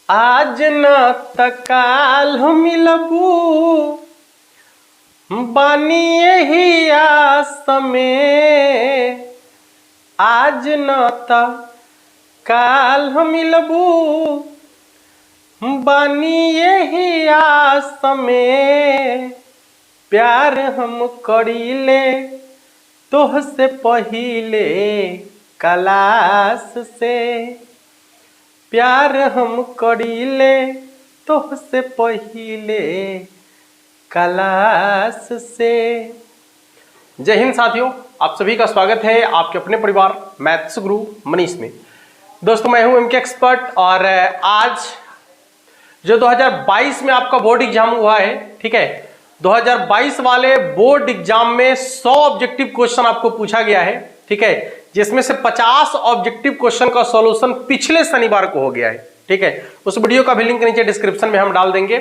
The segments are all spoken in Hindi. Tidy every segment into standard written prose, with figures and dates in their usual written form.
आज न तकाल मिलबू बानी यही आस में। आज न तकाल मिलबू बानी यही आस में। प्यार हम करीले तोहसे पहिले क्लास से। प्यार हम करीले तोहसे पहिले क्लास से। जय हिंद साथियों, आप सभी का स्वागत है आपके अपने परिवार मैथ्स गुरु मनीष में। दोस्तों मैं हूं एमके एक्सपर्ट और आज जो 2022 में आपका बोर्ड एग्जाम हुआ है, ठीक है, 2022 वाले बोर्ड एग्जाम में 100 ऑब्जेक्टिव क्वेश्चन आपको पूछा गया है, ठीक है, जिसमें से 50 ऑब्जेक्टिव क्वेश्चन का सॉल्यूशन पिछले शनिवार को हो गया है, ठीक है। उस वीडियो का भी लिंक नीचे डिस्क्रिप्शन में हम डाल देंगे।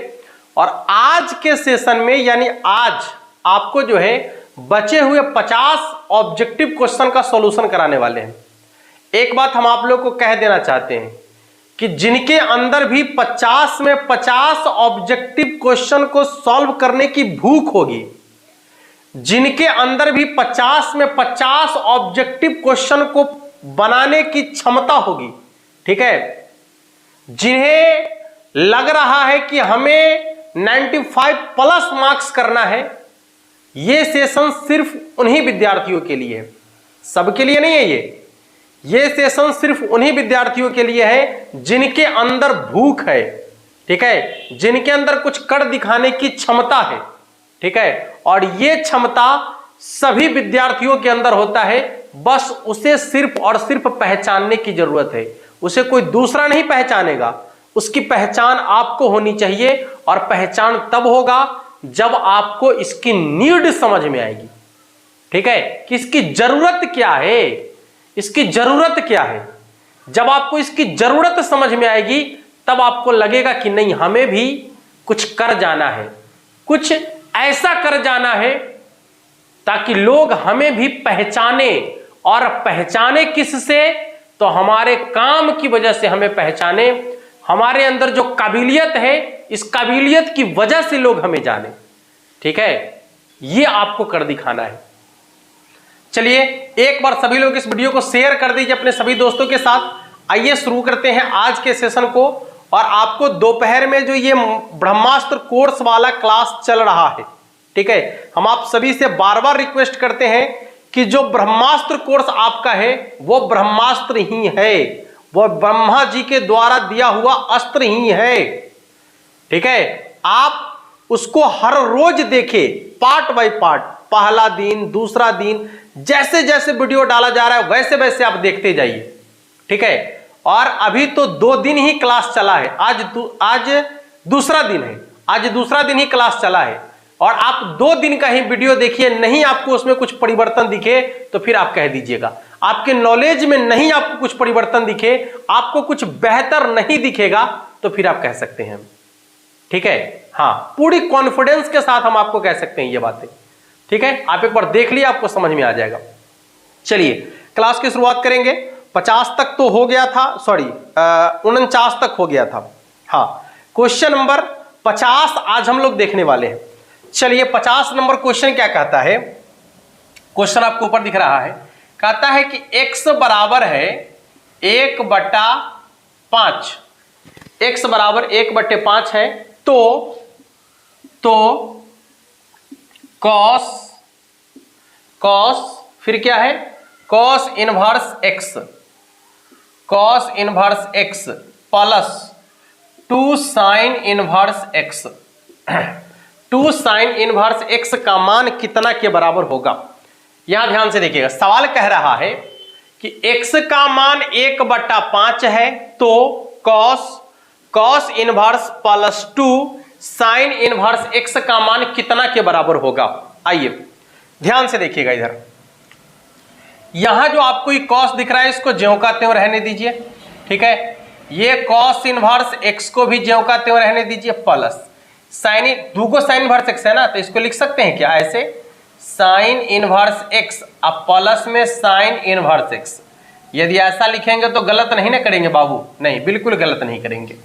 और आज के सेशन में यानी आज आपको जो है बचे हुए 50 ऑब्जेक्टिव क्वेश्चन का सॉल्यूशन कराने वाले हैं। एक बात हम आप लोग को कह देना चाहते हैं कि जिनके अंदर भी 50 में 50 ऑब्जेक्टिव क्वेश्चन को सॉल्व करने की भूख होगी, जिनके अंदर भी 50 में 50 ऑब्जेक्टिव क्वेश्चन को बनाने की क्षमता होगी, ठीक है, जिन्हें लग रहा है कि हमें 95 प्लस मार्क्स करना है, यह सेशन सिर्फ उन्हीं विद्यार्थियों के लिए है, सबके लिए नहीं है। ये सेशन सिर्फ उन्हीं विद्यार्थियों के लिए है जिनके अंदर भूख है, ठीक है, जिनके अंदर कुछ कर दिखाने की क्षमता है, ठीक है। और ये क्षमता सभी विद्यार्थियों के अंदर होता है, बस उसे सिर्फ और सिर्फ पहचानने की जरूरत है। उसे कोई दूसरा नहीं पहचानेगा, उसकी पहचान आपको होनी चाहिए। और पहचान तब होगा जब आपको इसकी नीड समझ में आएगी, ठीक है, कि इसकी जरूरत क्या है, इसकी जरूरत क्या है। जब आपको इसकी जरूरत समझ में आएगी तब आपको लगेगा कि नहीं, हमें भी कुछ कर जाना है, कुछ ऐसा कर जाना है ताकि लोग हमें भी पहचाने। और पहचाने किससे? तो हमारे काम की वजह से हमें पहचाने, हमारे अंदर जो काबिलियत है इस काबिलियत की वजह से लोग हमें जाने, ठीक है। ये आपको कर दिखाना है। चलिए एक बार सभी लोग इस वीडियो को शेयर कर दीजिए अपने सभी दोस्तों के साथ। आइए शुरू करते हैं आज के सेशन को। और आपको दोपहर में जो ये ब्रह्मास्त्र कोर्स वाला क्लास चल रहा है, ठीक है, हम आप सभी से बार बार रिक्वेस्ट करते हैं कि जो ब्रह्मास्त्र कोर्स आपका है वो ब्रह्मास्त्र ही है, वो ब्रह्मा जी के द्वारा दिया हुआ अस्त्र ही है, ठीक है। आप उसको हर रोज देखें, पार्ट बाय पार्ट, पहला दिन, दूसरा दिन, जैसे जैसे वीडियो डाला जा रहा है वैसे वैसे आप देखते जाइए, ठीक है। और अभी तो 2 दिन ही क्लास चला है, आज दूसरा दिन है, आज दूसरा दिन ही क्लास चला है। और आप 2 दिन का ही वीडियो देखिए, नहीं आपको उसमें कुछ परिवर्तन दिखे तो फिर आप कह दीजिएगा। आपके नॉलेज में नहीं आपको कुछ परिवर्तन दिखे, आपको कुछ बेहतर नहीं दिखेगा तो फिर आप कह सकते हैं, ठीक है। हाँ, पूरी कॉन्फिडेंस के साथ हम आपको कह सकते हैं ये बातें, ठीक है। आप एक बार देख लिया, आपको समझ में आ जाएगा। चलिए क्लास की शुरुआत करेंगे। 50 तक तो हो गया था, सॉरी 49 तक हो गया था। हाँ, क्वेश्चन नंबर 50 आज हम लोग देखने वाले हैं। चलिए 50 नंबर क्वेश्चन क्या कहता है? क्वेश्चन आपको ऊपर दिख रहा है, कहता है कि x बराबर है 1/5। x बराबर 1/5 है तो cos फिर क्या है, cos inverse x plus 2 sin inverse x। 2 sin inverse x का मान कितना के बराबर होगा? यहां ध्यान से देखिएगा, सवाल कह रहा है कि x का मान 1/5 है तो cos inverse plus 2 sin inverse x का मान कितना के बराबर होगा? आइए ध्यान से देखिएगा, इधर यहां जो आपको ये cos दिख रहा है इसको ज्यों का त्यों रहने दीजिए, ठीक है। ये cos इनवर्स x को भी ज्यों का त्यों रहने दीजिए, प्लस sin, दूगो sin इनवर्स x है ना, तो इसको लिख सकते हैं क्या ऐसे, sin इनवर्स x अब प्लस में sin इनवर्स x। यदि ऐसा लिखेंगे तो गलत नहीं ना करेंगे बाबू? नहीं, बिल्कुल गलत नहीं करेंगे।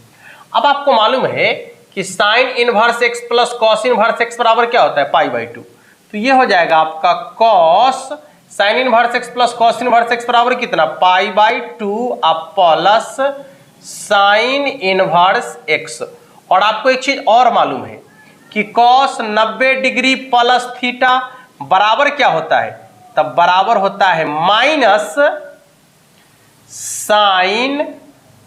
अब आपको मालूम है कि sine inverse x plus cos inverse x बराबर क्या होता है, पाई बाई 2। तो ये हो जाएगा आपका cos sine inverse x plus cos inverse x बराबर कितना, pi by 2 plus sine inverse x. और आपको एक चीज और मालूम है कि कॉस 90 डिग्री प्लस थीटा बराबर क्या होता है, तब बराबर होता है माइनस साइन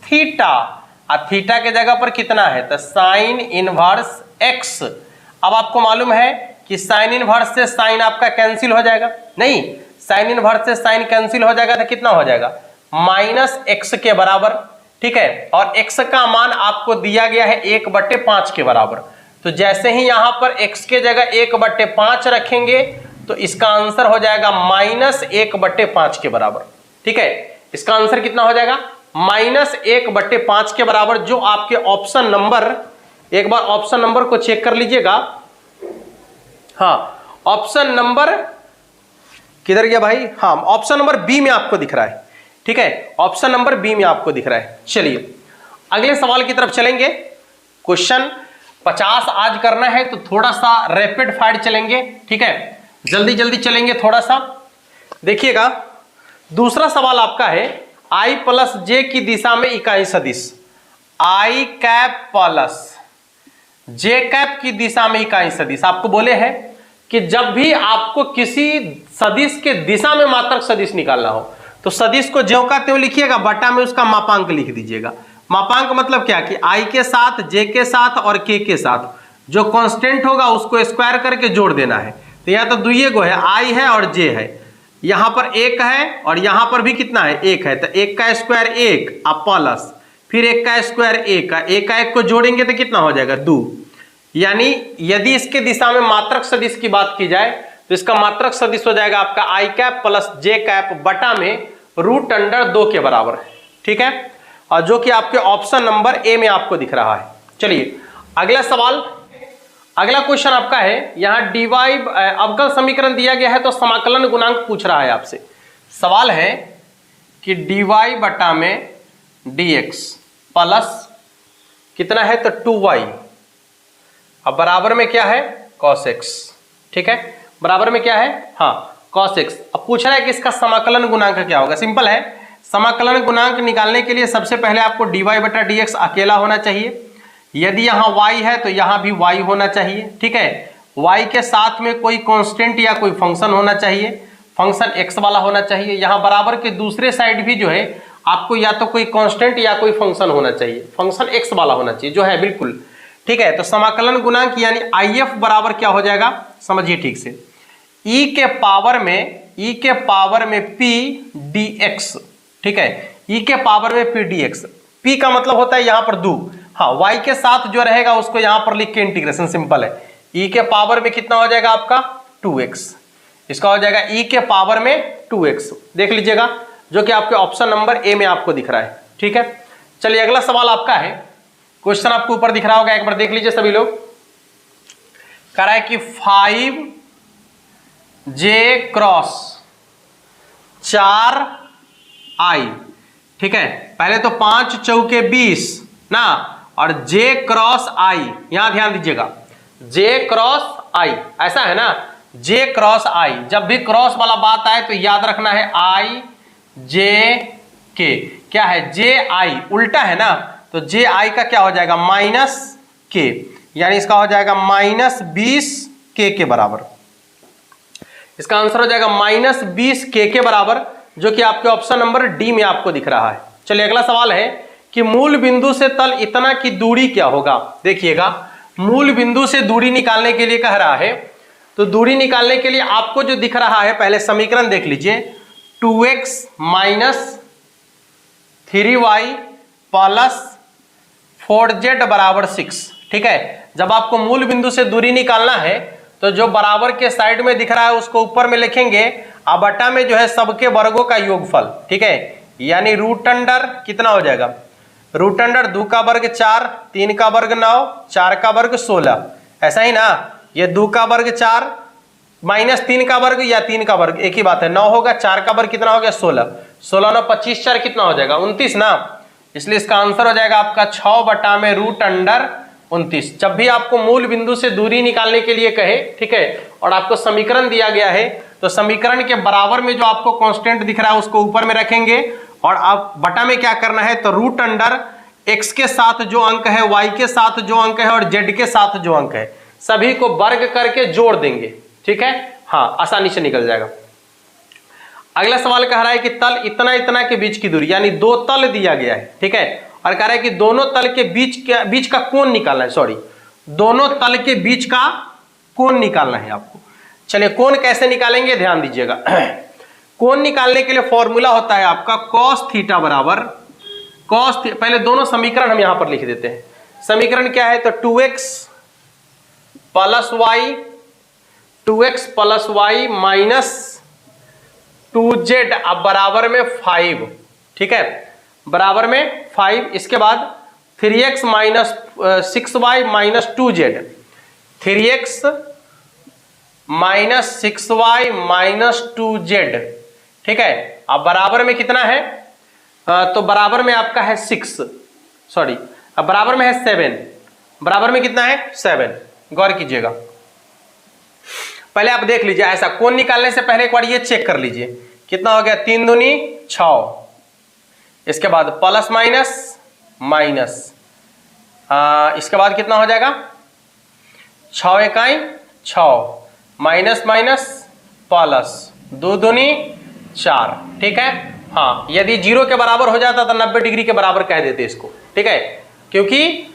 थीटा। अब थीटा के जगह पर कितना है, तो साइन इनवर्स एक्स। अब आपको मालूम है कि साइन इनवर्स से साइन आपका कैंसिल हो जाएगा, नहीं साइन इनवर्स से साइन कैंसिल हो जाएगा तो कितना हो जाएगा, माइनस एक्स के बराबर। ठीक है, और एक्स का मान आपको दिया गया है 1/5 के बराबर। तो जैसे ही यहां पर x के जगह 1/5 रखेंगे तो इसका आंसर हो जाएगा माइनस 1/5 के बराबर। ठीक है, इसका आंसर कितना हो जाएगा, माइनस 1/5 के बराबर, जो आपके ऑप्शन नंबर, एक बार ऑप्शन नंबर को चेक कर लीजिएगा। हाँ, ऑप्शन नंबर किधर गया भाई, हाँ ऑप्शन नंबर बी में आपको दिख रहा है। ठीक है, ऑप्शन नंबर बी में आपको दिख रहा है। चलिए अगले सवाल की तरफ चलेंगे। क्वेश्चन 50 आज करना है तो थोड़ा सा रैपिड फायर चलेंगे। ठीक है, जल्दी जल्दी चलेंगे थोड़ा सा। देखिएगा, दूसरा सवाल आपका है i प्लस जे की दिशा में इकाई सदिश, i cap plus J cap की दिशा में इकाई सदिश। आपको बोले हैं कि जब भी आपको किसी सदिश के दिशा में मात्रक सदिश निकालना हो तो सदिश को ज्यों का त्यों लिखिएगा, बटा में उसका मापांक लिख दीजिएगा। मापांक मतलब क्या कि i के साथ, j के साथ और k के साथ जो कांस्टेंट होगा उसको स्क्वायर करके जोड़ देना है। तो यहाँ तो दुइये गो है, i है और j है, यहाँ पर 1 है और यहाँ पर भी कितना है, 1 है। तो 1 का स्क्वायर 1 प्लस फिर 1 का स्क्वायर 1 का 1 को जोड़ेंगे तो कितना हो जाएगा, 2। यानी यदि इसके दिशा में मात्रक सदिश की बात की जाए तो इसका मात्रक सदिश हो जाएगा आपका i cap plus j cap बटा में √2 के बराबर। ठीक है, और जो कि आपके ऑप्शन नंबर ए में आपको दिख रहा है। चलिए अगला सवाल, अगला क्वेश्चन आपका है, यहाँ डीवाई अवकल समीकरण दिया गया है तो समाकलन गुणांक पूछ रहा है आपसे। सवाल है कि dy बटा में dx प्लस कितना है, तो 2y, अब बराबर में क्या है, cos x। ठीक है, बराबर में क्या है, हाँ cos x। अब पूछ रहा है कि इसका समाकलन गुणांक क्या होगा। सिंपल है, समाकलन गुणांक निकालने के लिए सबसे पहले आपको dy बटा dx अकेला होना चाहिए। यदि यहाँ y है तो यहाँ भी y होना चाहिए। ठीक है, y के साथ में कोई कांस्टेंट या कोई फंक्शन होना चाहिए, फंक्शन x वाला होना चाहिए। यहाँ बराबर के दूसरे साइड भी जो है आपको या तो कोई कांस्टेंट या कोई फंक्शन होना चाहिए, फंक्शन x वाला होना चाहिए, जो है बिल्कुल। ठीक है, तो समाकलन गुणांक यानी IF बराबर क्या हो जाएगा, समझिए ठीक से, e के पावर में p dx। ठीक है, e के पावर में p dx, p का मतलब होता है यहाँ पर 2। हाँ, y के साथ जो रहेगा उसको यहाँ पर लिख के इंटीग्रेशन, सिंपल है। e के पावर में कितना हो जाएगा आपका 2x, इसका हो जाएगा e के पावर में 2x। देख लीजिएगा, जो कि आपके ऑप्शन नंबर ए में आपको दिख रहा है। ठीक है, चलिए अगला सवाल आपका है, क्वेश्चन आपको ऊपर दिख रहा होगा, एक बार देख लीजिए सभी लोग। कह रहा है कि 5j क्रॉस 4i। ठीक है, पहले तो 5 चौके 20 ना, और j क्रॉस i, यहां ध्यान दीजिएगा, j क्रॉस i ऐसा है ना, j क्रॉस i। जब भी क्रॉस वाला बात आए तो याद रखना है i j k, क्या है j i, उल्टा है ना, तो j i का क्या हो जाएगा, माइनस k, यानी इसका हो जाएगा माइनस 20k के बराबर। इसका आंसर हो जाएगा माइनस 20k के बराबर, जो कि आपके ऑप्शन नंबर डी में आपको दिख रहा है। चलिए अगला सवाल है कि मूल बिंदु से तल इतना की दूरी क्या होगा। देखिएगा, मूल बिंदु से दूरी निकालने के लिए कह रहा है, तो दूरी निकालने के लिए आपको जो दिख रहा है, पहले समीकरण देख लीजिए, 2x minus 3y plus 4z बराबर 6। ठीक है, जब आपको मूल बिंदु से दूरी निकालना है तो जो बराबर के साइड में दिख रहा है उसको ऊपर में लिखेंगे, और बटा में जो है सबके वर्गों का योगफल। ठीक है, यानी रूट अंडर कितना हो जाएगा, रूट अंडर 2 का वर्ग 4, 3 का वर्ग 9, 4 का वर्ग 16, ऐसा ही ना। ये 2 का वर्ग 4 माइनस 3 का वर्ग या 3 का वर्ग एक ही बात है, 9 होगा, 4 का वर्ग कितना हो गया 16, 16 9 25, 4 कितना हो जाएगा 29 ना। इसलिए इसका आंसर हो जाएगा आपका 6/√29। जब भी आपको मूल बिंदु से दूरी निकालने के लिए कहे, ठीक है, और आपको समीकरण दिया गया है, तो समीकरण के बराबर में जो आपको कांस्टेंट दिख रहा है उसको ऊपर में रखेंगे और आप बटा में क्या करना है, तो √x के साथ जो अंक है, y के साथ जो अंक है और z के साथ जो अंक है, सभी को वर्ग करके जोड़ देंगे। ठीक है, हाँ, आसानी से निकल जाएगा। अगला सवाल कह रहा है कि तल इतना इतना के बीच की दूरी, यानी दो तल दिया गया है, ठीक है, और कह रहा है कि दोनों तल के बीच का कोण निकालना है, सॉरी, दोनों तल के बीच का कोण निकालना है आपको। चलिए, कोण कैसे निकालेंगे ध्यान दीजिएगा। कोण निकालने के लिए फॉर्मूला होता है आपका cos थीटा बराबर पहले दोनों समीकरण हम यहां पर लिख देते हैं। समीकरण क्या है, तो 2x plus Y minus 2z अब बराबर में 5, ठीक है, बराबर में 5। इसके बाद 3x minus 6y minus 2z, 3x minus 6y minus 2z, ठीक है, अब बराबर में कितना है, तो बराबर में आपका है 6, सॉरी, अब बराबर में है 7, बराबर में कितना है 7। गौर कीजिएगा, पहले आप देख लीजिए, ऐसा कोण निकालने से पहले एक बार ये चेक कर लीजिए कितना हो गया, 3 दूनी 6, इसके बाद प्लस माइनस माइनस, इसके बाद कितना हो जाएगा 6 इकाई 6 माइनस माइनस प्लस 2 दूनी 4, ठीक है। हाँ, यदि 0 के बराबर हो जाता तो 90 डिग्री के बराबर कह देते इसको, ठीक है, क्योंकि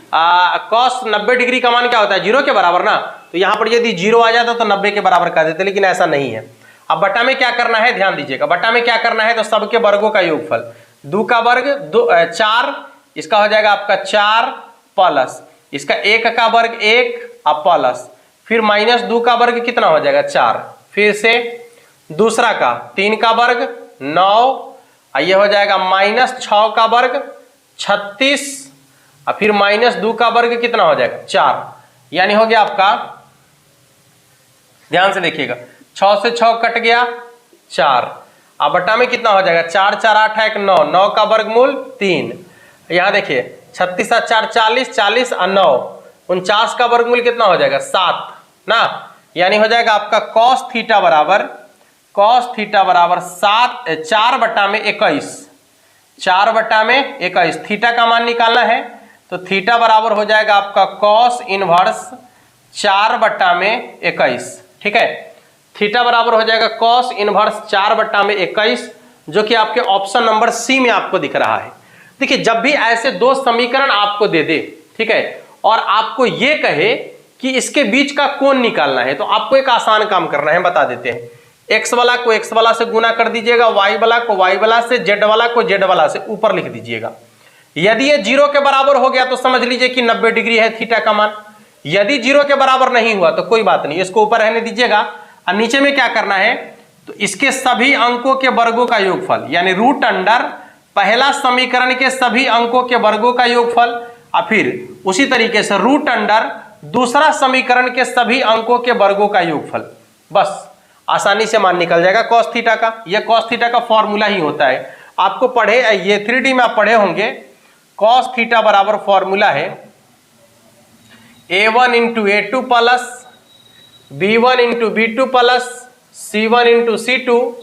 cos 90 डिग्री का मान क्या होता है, 0 के बराबर ना, तो यहां पर यदि 0 आ जाता तो 90 के बराबर कह देते, लेकिन ऐसा नहीं है। अब बटा में क्या करना है, ध्यान दीजिएगा, बटा में क्या करना है, तो सबके वर्गों का योगफल, 2 का वर्ग 4, इसका हो जाएगा आपका 4 प्लस इसका 1 का वर्ग 1 अब प्लस फिर माइनस 2 का वर्ग कितना हो जाएगा 4, फिर से दूसरा का 3 का वर्ग 9, ये हो जाएगा माइनस 6 का वर्ग 36 और फिर माइनस 2 का वर्ग कितना हो जाएगा 4, यानी हो गया आपका, ध्यान से देखिएगा, 6 से 6 कट गया 4, अब बटा में कितना हो जाएगा 4 4 8 1 9, 9 का वर्गमूल 3, यहां देखिए 36 और 4 40, 40 और 9 49 का वर्गमूल कितना हो जाएगा 7 ना, यानी हो जाएगा आपका cos थीटा बराबर 4/21, 4/21, थीटा का मान निकालना है, तो थीटा बराबर हो जाएगा आपका cos इनवर्स 4/21, ठीक है, थीटा बराबर हो जाएगा cos इनवर्स 4/21, जो कि आपके ऑप्शन नंबर सी में आपको दिख रहा है। देखिए, जब भी ऐसे दो समीकरण आपको दे दे, ठीक है, और आपको ये कहे कि इसके बीच का कोण निकालना है, तो आपको एक आसान काम करना है, बता देते हैं। x वाला को x वाला से गुना कर दीजिएगा, y वाला को y वाला से, z वाला को z वाला से ऊपर लिख दीजिएगा। यदि ये 0 के बराबर हो गया तो समझ लीजिए कि 90 डिग्री है थीटा का मान। यदि 0 के बराबर नहीं हुआ तो कोई बात नहीं, इसको ऊपर रहने दीजिएगा। और नीचे में क्या करना है, तो इसके सभी अंकों के वर्गों का योगफल, यानी रूट अंडर पहला समीकरण के सभी अंकों के वर्गों का योगफल, और फिर उसी तरीके से रूट अंडर दूसरा समीकरण के सभी अंकों के वर्गों का योगफल। बस आसानी से मान निकल जाएगा cos थीटा का। यह cos थीटा का फॉर्मूला ही होता है, आपको पढ़े, ये 3D में आप पढ़े होंगे। cos थीटा बराबर फॉर्मूला है a1 into a2 plus b1 into b2 plus c1 into c2,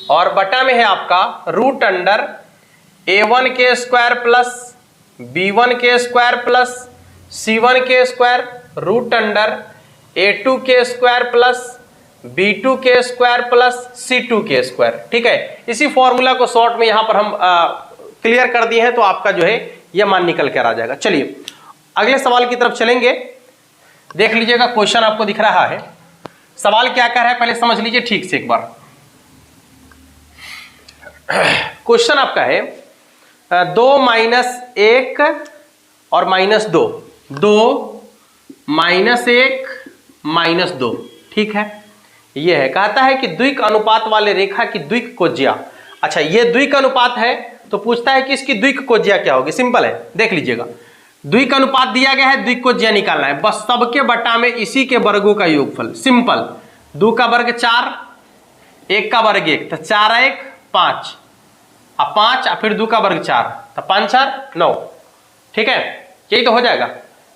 और बटा में है आपका रूट अंडर a1 के स्क्वायर प्लस b1 के स्क्वायर प्लस c1 के स्क्वायर रूट अंडर a2 के स्क्वायर प्लस b2 के स्क्वायर प्लस c2 के स्क्वायर, ठीक है। इसी फॉर्मूला को शॉर्ट में यहां पर हम क्लियर कर दिए हैं, तो आपका जो है यह मान निकल कर आ जाएगा। चलिए अगले सवाल की तरफ चलेंगे। देख लीजिएगा, क्वेश्चन आपको दिख रहा है, सवाल क्या कह रहा है पहले समझ लीजिए ठीक से एक बार। क्वेश्चन आपका है 2 - 1 और -2, 2 - 1 -2, ठीक है। यह है, कहता है कि द्विक अनुपात वाले रेखा की द्विक कोज्या। अच्छा, यह द्विक अनुपात है तो पूछता है कि इसकी द्विक कोज्या क्या होगी। सिंपल है, देख लीजिएगा, द्विक अनुपात दिया गया है, द्विक कोज्या निकालना है, बस सबके बटा में इसी के वर्गों का योगफल। सिंपल, 2 का वर्ग 4, 1 का वर्ग 1, तो 4 1 5, अब 5 और फिर 2 का वर्ग 4, तो 5 4 9, ठीक है, यही तो हो जाएगा।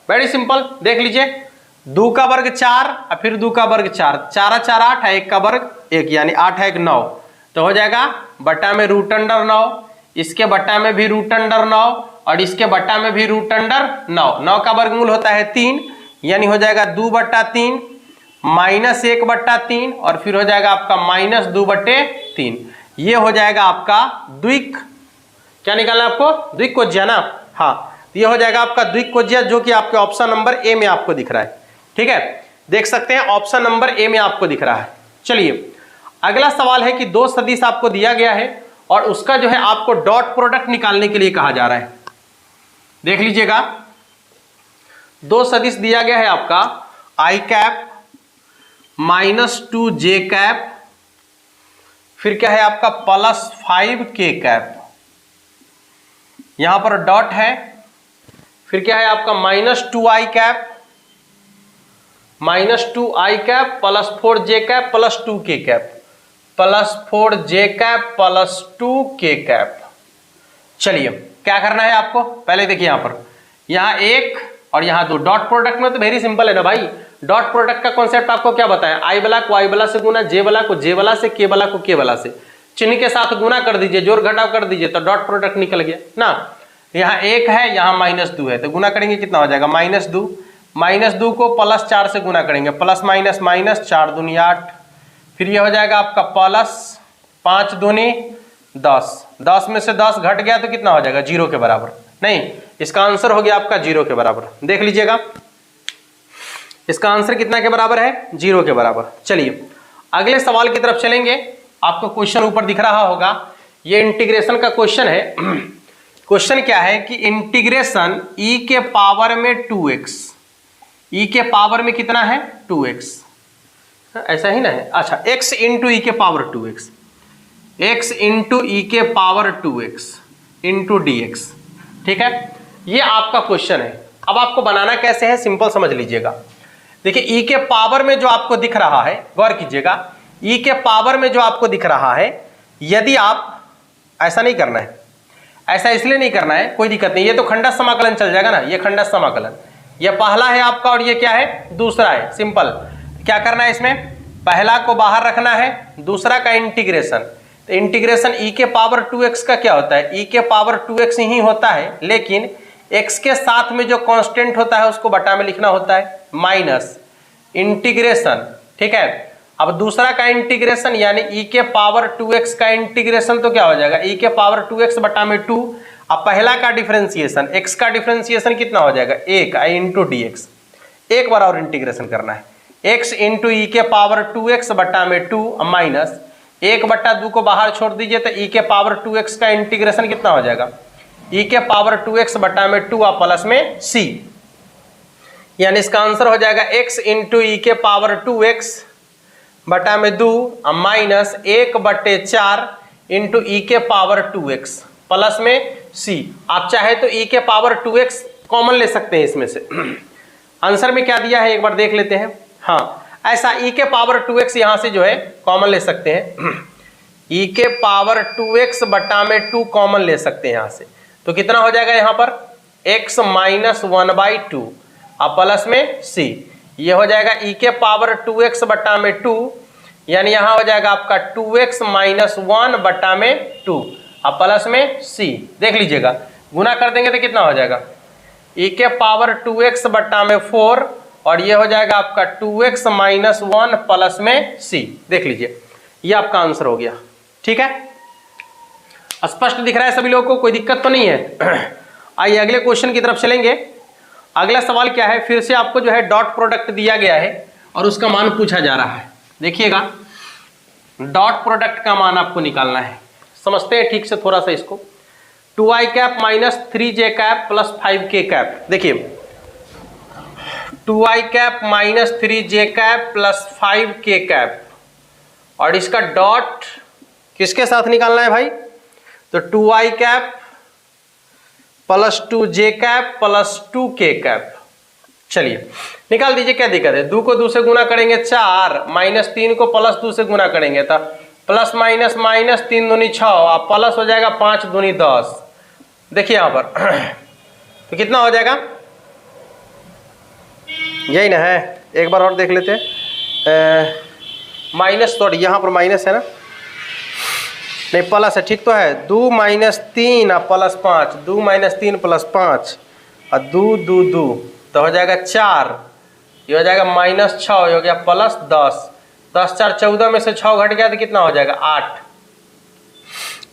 वेरी सिंपल, देख लीजिए 2 का वर्ग 4 और फिर 2 का वर्ग 4, 4 4 8 1 का वर्ग 1, यानी 8 1 9, तो हो जाएगा बट्टा में रूट अंडर 9, इसके बट्टा में भी रूट अंडर 9 और इसके बट्टा में भी रूट अंडर 9। 9 का वर्गमूल होता है 3, यानी हो जाएगा 2/3 माइनस 1/3 और फिर हो जाएगा आपका -2/3। ये हो जाएगा आपका द्विक, क्या निकालना है आपको? द्विकोज्या ना, हाँ, ये हो जाएगा आपका द्विकोज्या, जो कि आपके ऑप्शन नंबर ए में आपको दिख रहा है, ठीक है, देख सकते हैं ऑप्शन नंबर ए में आपको दिख रहा है। चलिए अगला सवाल है कि 2 सदिश आपको दिया गया है और उसका जो है आपको डॉट प्रोडक्ट निकालने के लिए कहा जा रहा है। देख लीजिएगा 2 सदिश दिया गया है आपका i कैप -2j कैप, फिर क्या है आपका +5k कैप, यहां पर डॉट है, फिर क्या है आपका -2i cap +4j cap +2k cap, +4j cap +2k cap. चलिए क्या करना है आपको, पहले देखिए यहां पर, यहां 1 और यहां 2, डॉट प्रोडक्ट में तो वेरी सिंपल है ना भाई। डॉट प्रोडक्ट का कॉन्सेप्ट आपको क्या बताया, आई वाला को आई वाला से गुना, जे वाला को जे वाला से, के वाला को के वाला से, चिन्ह के साथ गुना कर दीजिए, जोड़ घटाव कर दीजिए तो डॉट प्रोडक्ट निकल गया ना। यहाँ 1 है, यहाँ -2 है, तो गुना करेंगे कितना हो जाएगा, -2 को +4 से गुना करेंगे, प्लस माइनस माइनस, 4 दूनी 8, फिर ये हो जाएगा आपका +5 दूनी 10, 10 में से 10 घट गया तो कितना हो जाएगा, 0 के बराबर। नहीं, इसका आंसर हो गया आपका 0 के बराबर। देख लीजिएगा इसका आंसर कितना के बराबर है, 0 के बराबर। चलिए अगले सवाल की तरफ चलेंगे। आपको क्वेश्चन ऊपर दिख रहा होगा, ये इंटीग्रेशन का क्वेश्चन है। क्वेश्चन क्या है कि इंटीग्रेशन e के पावर में 2x, e के पावर में कितना है 2x, ऐसा ही ना है, अच्छा, x इंटू ई के पावर 2x, x इंटू ई के पावर 2x इंटू dx, ठीक है, ये आपका क्वेश्चन है। अब आपको बनाना कैसे है, सिंपल समझ लीजिएगा। देखिए e के पावर में जो आपको दिख रहा है, गौर कीजिएगा, e के पावर में जो आपको दिख रहा है, यदि आप ऐसा नहीं करना है, ऐसा इसलिए नहीं करना है, कोई दिक्कत नहीं, ये तो खंडस्थ समाकलन चल जाएगा ना, ये खंडस्थ समाकलन, ये पहला है आपका और ये क्या है, दूसरा है। सिंपल, क्या करना है इसमें, पहला को बाहर रखना है, दूसरा का इंटीग्रेशन। तो इंटीग्रेशन e के पावर 2x का क्या होता है, e के पावर 2x ही होता है, लेकिन x के साथ में जो कांस्टेंट होता है उसको बटा में लिखना होता है, माइनस इंटीग्रेशन, ठीक है। अब दूसरा का इंटीग्रेशन यानी e के पावर 2x का इंटीग्रेशन, तो क्या हो जाएगा, e के पावर 2x बटा में 2। अब पहला का डिफरेंशिएशन, x का डिफरेंशिएशन कितना हो जाएगा, 1 i इंटू डी एक्स, एक बार और इंटीग्रेशन करना है, x इंटू ई के पावर 2x बटा में 2 माइनस 1/2 को बाहर छोड़ दीजिए तो e के पावर 2x का इंटीग्रेशन कितना हो जाएगा, e के पावर 2x बटा में 2 और प्लस में c, यानी इसका आंसर हो जाएगा x इंटू ई के पावर 2x बटा में 2 माइनस 1/4 इंटू ई के पावर 2x प्लस में c। आप चाहे तो e के पावर 2x कॉमन ले सकते हैं इसमें से। आंसर में क्या दिया है एक बार देख लेते हैं, हाँ, ऐसा e के पावर 2x यहां से जो है कॉमन ले सकते हैं, e के पावर 2x बटा में 2 कॉमन ले सकते हैं यहां से, तो कितना हो जाएगा यहाँ पर x माइनस 1/2 और प्लस में c, ये हो जाएगा e के पावर 2x बटा में 2, यानी यहाँ हो जाएगा आपका 2x माइनस 1 बटा में 2 और प्लस में c। देख लीजिएगा गुना कर देंगे तो कितना हो जाएगा, e के पावर 2x बटा में 4 और ये हो जाएगा आपका 2x माइनस 1 प्लस में c। देख लीजिए ये आपका आंसर हो गया, ठीक है, स्पष्ट दिख रहा है सभी लोगों को, कोई दिक्कत तो नहीं है। आइए अगले क्वेश्चन की तरफ चलेंगे। अगला सवाल क्या है, फिर से आपको जो है डॉट प्रोडक्ट दिया गया है और उसका मान पूछा जा रहा है। देखिएगा डॉट प्रोडक्ट का मान आपको निकालना है, समझते हैं ठीक से थोड़ा सा इसको। 2i cap minus 3j cap plus 5k cap, देखिए 2i cap minus 3j cap plus 5k cap, और इसका डॉट किसके साथ निकालना है भाई, तो 2i cap plus 2j cap plus 2k cap. चलिए निकाल दीजिए, क्या दिक्कत है, 2 को 2 से गुना करेंगे 4, माइनस 3 को प्लस 2 से गुना करेंगे तो प्लस माइनस माइनस 3 दूनी 6 और प्लस हो जाएगा 5 दूनी 10। देखिए यहाँ पर तो कितना हो जाएगा, यही ना है, एक बार और देख लेते हैं। माइनस सॉरी यहाँ पर माइनस है ना, नहीं प्लस है, ठीक तो है। 2 माइनस 3 और प्लस 5, 2 माइनस 3 प्लस 5 और 2 2 2 तो हो जाएगा 4, ये हो जाएगा माइनस 6, हो गया प्लस 10। 10 4 14 में से 6 घट गया तो कितना हो जाएगा 8,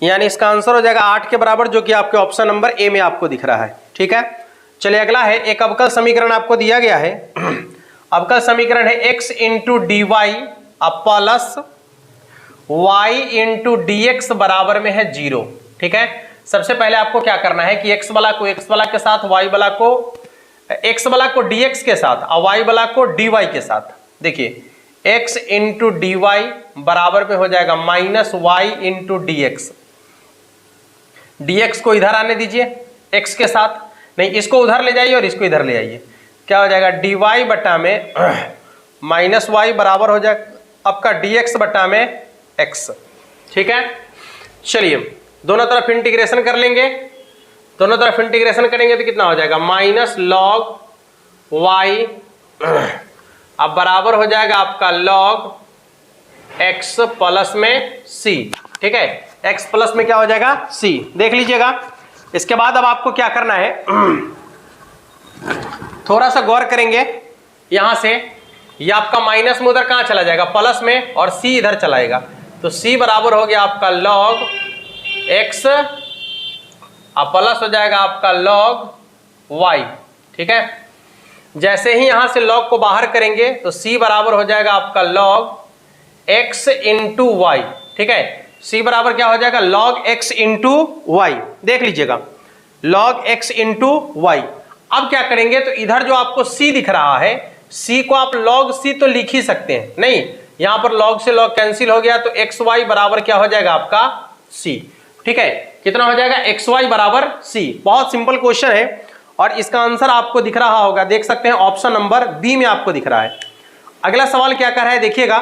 यानी इसका आंसर हो जाएगा 8 के बराबर, जो कि आपके ऑप्शन नंबर ए में आपको दिख रहा है। ठीक है, चलिए अगला है, एक अवकल समीकरण आपको दिया गया है। अवकल समीकरण है x into D Y plus y into D X बराबर में है 0। ठीक है, सबसे पहले आपको क्या करना है कि x वाला को x वाला के साथ, y वाला को x वाला को dx के साथ और y वाला को dy के साथ। देखिए x इंटू डी वाई बराबर में हो जाएगा minus y into D x. dx को इधर आने दीजिए x के साथ, नहीं इसको उधर ले जाइए और इसको इधर ले आइए, क्या हो जाएगा dy बटा में माइनस y बराबर हो जाएगा आपका dx बटा में x। ठीक है, चलिए दोनों तरफ इंटीग्रेशन कर लेंगे, दोनों तरफ इंटीग्रेशन करेंगे तो कितना हो जाएगा माइनस लॉग y अब बराबर हो जाएगा आपका लॉग x प्लस में c। ठीक है, x प्लस में क्या हो जाएगा c, देख लीजिएगा। इसके बाद अब आपको क्या करना है, थोड़ा सा गौर करेंगे, यहां से ये आपका माइनस में उधर कहां चला जाएगा प्लस में, और c इधर चलाएगा, तो c बराबर हो गया आपका लॉग x और प्लस हो जाएगा आपका लॉग y। ठीक है, जैसे ही यहां से लॉग को बाहर करेंगे तो c बराबर हो जाएगा आपका लॉग x इंटू वाई। ठीक है, c बराबर क्या हो जाएगा लॉग x इंटू वाई, देख लीजिएगा लॉग x इंटू वाई। अब क्या करेंगे, तो इधर जो आपको c दिख रहा है, c को आप log c तो लिख ही सकते हैं, नहीं यहां पर log से log कैंसिल हो गया, तो xy बराबर क्या हो जाएगा आपका c। ठीक है, कितना हो जाएगा xy बराबर c। बहुत सिंपल क्वेश्चन है और इसका आंसर आपको दिख रहा होगा, देख सकते हैं ऑप्शन नंबर बी में आपको दिख रहा है। अगला सवाल क्या कर रहा है देखिएगा,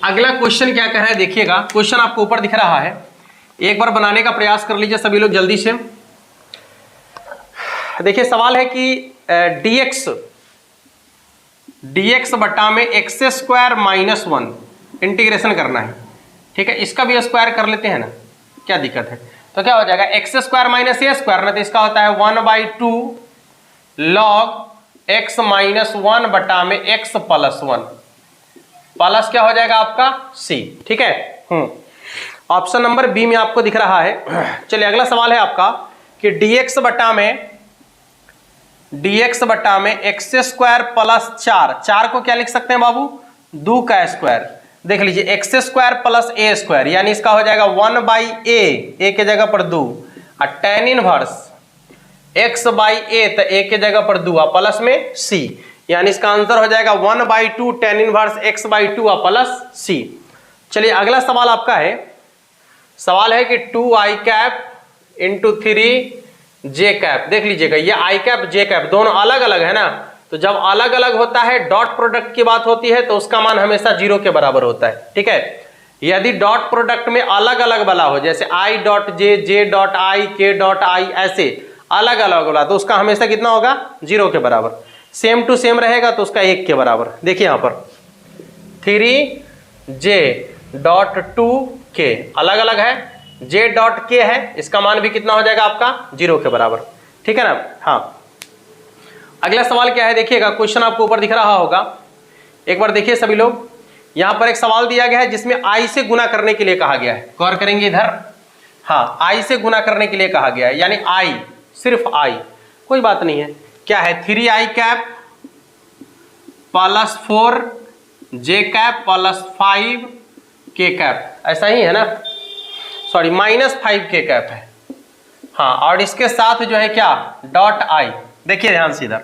अगला क्वेश्चन क्या कर रहा है देखिएगा, क्वेश्चन आपको ऊपर दिख रहा है, एक बार बनाने का प्रयास कर लीजिए सभी लोग जल्दी से। देखिए सवाल है कि dx बटा में एक्स स्क्वायर माइनस 1 इंटीग्रेशन करना है। ठीक है, इसका भी स्क्वायर कर लेते हैं ना, क्या दिक्कत है। तो क्या हो जाएगा एक्स स्क्वायर माइनस ए स्क्वायर ना, तो इसका होता है 1/2 लॉग एक्स माइनस 1 बटा में एक्स प्लस 1 प्लस क्या हो जाएगा आपका c। ठीक है, ऑप्शन नंबर बी में आपको दिख रहा है। चलिए अगला सवाल है आपका कि dx बटा में एक्स स्क्वायर प्लस 4 को क्या लिख सकते हैं बाबू 2 का स्क्वायर। देख लीजिए एक्स स्क्वायर प्लस ए स्क्वायर, यानी इसका हो जाएगा 1/a के जगह पर 2 और tan इनवर्स x/a तो a के जगह पर 2 और प्लस में c, यानी इसका आंसर हो जाएगा 1/2 tan इनवर्स x/2 और प्लस c। चलिए अगला सवाल आपका है, सवाल है कि 2i cap into 3j cap. देख लीजिएगा ये i कैप j कैप दोनों अलग अलग है ना, तो जब अलग अलग होता है डॉट प्रोडक्ट की बात होती है तो उसका मान हमेशा 0 के बराबर होता है। ठीक है, यदि डॉट प्रोडक्ट में अलग अलग वाला हो, जैसे i dot j, j dot i, k dot i, ऐसे अलग अलग वाला, तो उसका हमेशा कितना होगा 0 के बराबर। सेम टू सेम रहेगा तो उसका 1 के बराबर। देखिए यहाँ पर 3j डॉट 2k अलग अलग है, j डॉट k है, इसका मान भी कितना हो जाएगा आपका 0 के बराबर। ठीक है ना। हाँ, अगला सवाल क्या है देखिएगा, क्वेश्चन आपको ऊपर दिख रहा होगा, एक बार देखिए सभी लोग। यहां पर एक सवाल दिया गया है जिसमें i से गुना करने के लिए कहा गया है, गौर करेंगे इधर। हाँ, i से गुना करने के लिए कहा गया है, यानी i सिर्फ i, कोई बात नहीं है। क्या है 3i cap plus 4j cap plus 5k cap, ऐसा ही है ना, सॉरी माइनस 5k कैप है। हाँ, और इसके साथ जो है क्या डॉट i। देखिए ध्यान से इधर,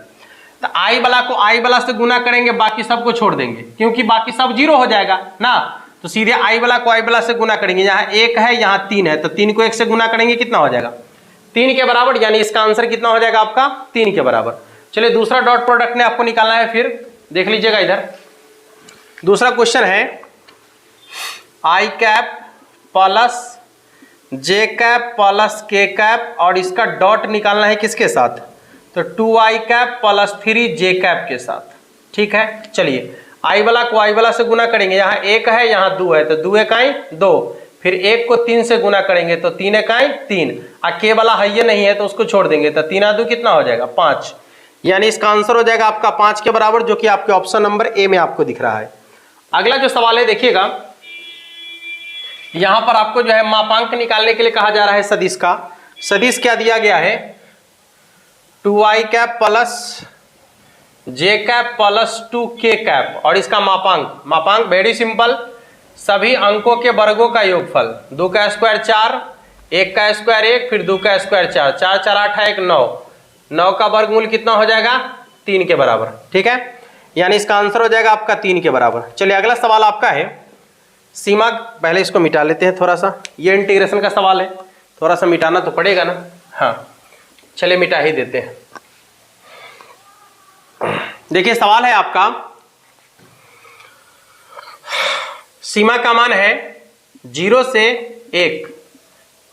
तो i वाला को i वाला से गुना करेंगे, बाकी सबको छोड़ देंगे क्योंकि बाकी सब 0 हो जाएगा ना, तो सीधे i वाला को i वाला से गुना करेंगे। यहाँ 1 है यहाँ 3 है, तो 3 को 1 से गुना करेंगे, कितना हो जाएगा 3 के बराबर, यानी इसका आंसर कितना हो जाएगा आपका 3 के बराबर। चलिए दूसरा डॉट प्रोडक्ट ने आपको निकालना है, फिर देख लीजिएगा इधर दूसरा क्वेश्चन है आई कैप प्लस जे कैप प्लस के कैप, और इसका डॉट निकालना है किसके साथ, तो 2i cap plus 3j cap के साथ। ठीक है, चलिए आई वाला को आई वाला से गुना करेंगे, यहाँ 1 है यहाँ 2 है तो 2 इकाई 2, फिर 1 को 3 से गुना करेंगे तो 3 इकाई 3, और के वाला है ये नहीं है तो उसको छोड़ देंगे तो 3 2 कितना हो जाएगा 5, यानी इसका आंसर हो जाएगा आपका 5 के बराबर, जो कि आपके ऑप्शन नंबर ए में आपको दिख रहा है। अगला जो सवाल है देखिएगा, यहां पर आपको जो है मापांक निकालने के लिए कहा जा रहा है सदिश का। सदिश क्या दिया गया है, 2i कैप प्लस जे कैप प्लस 2k कैप, और इसका मापांक वेरी सिंपल, सभी अंकों के वर्गों का योगफल, 2 का स्क्वायर 4, 1 का स्क्वायर 1, फिर 2 का स्क्वायर 4, 4 4 8 1 9, 9 का वर्गमूल कितना हो जाएगा 3 के बराबर। ठीक है, यानी इसका आंसर हो जाएगा आपका 3 के बराबर। चलिए अगला सवाल आपका है सीमा, पहले इसको मिटा लेते हैं थोड़ा सा, ये इंटीग्रेशन का सवाल है, थोड़ा सा मिटाना तो पड़ेगा ना। हाँ चलिए मिटा ही देते हैं। देखिए सवाल है आपका, सीमा का मान है 0 से 1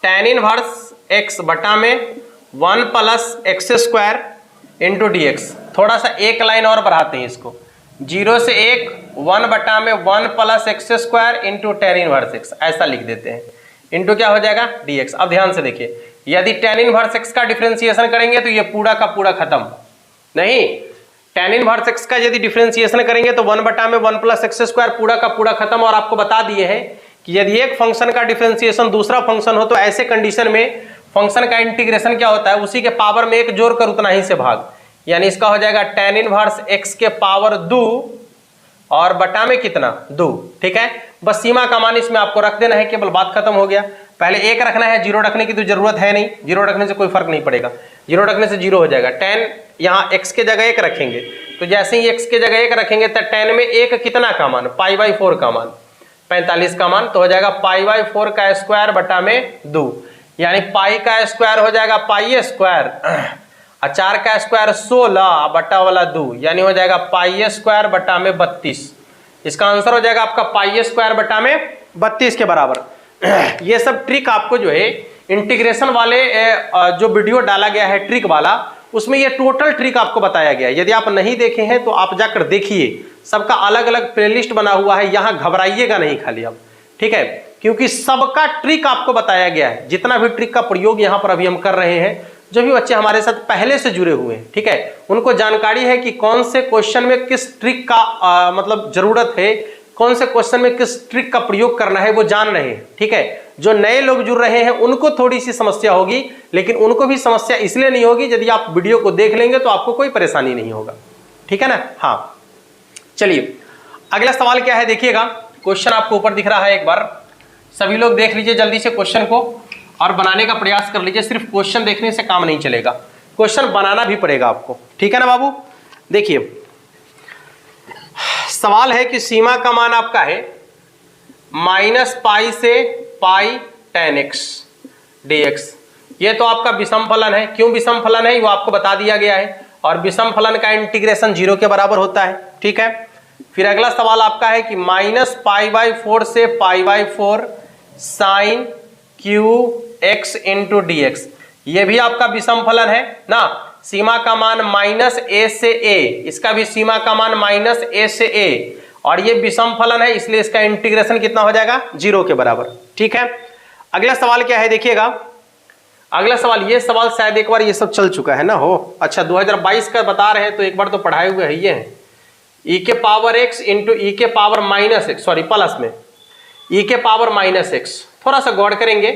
tan इनवर्स x बटा में 1 plus x square into D x. थोड़ा सा एक लाइन और बढ़ाते हैं इसको, 0 से 1 1 बटा में 1 plus x square into tan inverse x, ऐसा लिख देते हैं, इंटू क्या हो जाएगा dx। अब ध्यान से देखिए, यदि tan इनवर्स x का डिफरेंशिएशन करेंगे तो ये पूरा का पूरा खत्म, नहीं tan इनवर्स x का यदि डिफरेंशिएशन करेंगे तो 1 बटा में 1 प्लस एक्स स्क्वायर पूरा का पूरा खत्म। और आपको बता दिए हैं कि यदि एक फंक्शन का डिफरेंशिएशन दूसरा फंक्शन हो तो ऐसे कंडीशन में फंक्शन का इंटीग्रेशन क्या होता है, उसी के पावर में एक जोड़कर उतना ही से भाग, यानी इसका हो जाएगा tan इनवर्स x के पावर 2 और बटा में कितना 2। ठीक है, बस सीमा का मान इसमें आपको रख देना है, केवल बात खत्म हो गया। पहले 1 रखना है, 0 रखने की तो जरूरत है नहीं, 0 रखने से कोई फर्क नहीं पड़ेगा, 0 रखने से 0 हो जाएगा। tan यहाँ x के जगह 1 रखेंगे तो जैसे ही x के जगह 1 रखेंगे तो tan में 1 कितना का मान, π/4 का मान, 45 का मान, तो हो जाएगा π/4 का स्क्वायर बटा में 2, यानी पाई का स्क्वायर हो जाएगा पाई स्क्वायर, और 4 का स्क्वायर 16 बटा वाला 2, यानी हो जाएगा पाई स्क्वायर बटा में 32। इसका आंसर हो जाएगा आपका पाई स्क्वायर बटा में 32 के बराबर। ये सब ट्रिक आपको जो है इंटीग्रेशन वाले जो वीडियो डाला गया है ट्रिक वाला, उसमें ये टोटल ट्रिक आपको बताया गया है। यदि आप नहीं देखे हैं तो आप जाकर देखिए, सबका अलग अलग प्लेलिस्ट बना हुआ है, यहाँ घबराइएगा नहीं खाली आप, ठीक है, क्योंकि सबका ट्रिक आपको बताया गया है। जितना भी ट्रिक का प्रयोग यहाँ पर अभी हम कर रहे हैं, जो भी बच्चे हमारे साथ पहले से जुड़े हुए हैं, ठीक है, उनको जानकारी है कि कौन से क्वेश्चन में किस ट्रिक का मतलब जरूरत है, कौन से क्वेश्चन में किस ट्रिक का प्रयोग करना है, वो जान रहे हैं। ठीक है, जो नए लोग जुड़ रहे हैं उनको थोड़ी सी समस्या होगी, लेकिन उनको भी समस्या इसलिए नहीं होगी, यदि आप वीडियो को देख लेंगे तो आपको कोई परेशानी नहीं होगा। ठीक है ना। हाँ चलिए अगला सवाल क्या है देखिएगा, क्वेश्चन आपको ऊपर दिख रहा है, एक बार सभी लोग देख लीजिए जल्दी से क्वेश्चन को और बनाने का प्रयास कर लीजिए। सिर्फ क्वेश्चन देखने से काम नहीं चलेगा, क्वेश्चन बनाना भी पड़ेगा आपको। ठीक है ना बाबू। देखिए सवाल है कि सीमा का मान आपका है -π से π tan x dx। ये तो आपका विषम फलन है। क्यों विषम फलन है वो आपको बता दिया गया है, और विषम फलन का इंटीग्रेशन 0 के बराबर होता है। ठीक है, फिर अगला सवाल आपका है कि -π/4 से π/4 sin qx इंटू dx। ये भी आपका विषम फलन है ना। सीमा का मान -a से a, इसका भी सीमा का मान -a से a, और ये विषम फलन है, इसलिए इसका इंटीग्रेशन कितना हो जाएगा 0 के बराबर। ठीक है, अगला सवाल क्या है देखिएगा। अगला सवाल, ये सवाल शायद एक बार ये सब चल चुका है ना हो। अच्छा 2022 का बता रहे हैं तो एक बार तो पढ़ाए हुए है। ये है e के पावर x इंटू e के पावर -x, सॉरी प्लस में e के पावर -x। थोड़ा सा गौर करेंगे,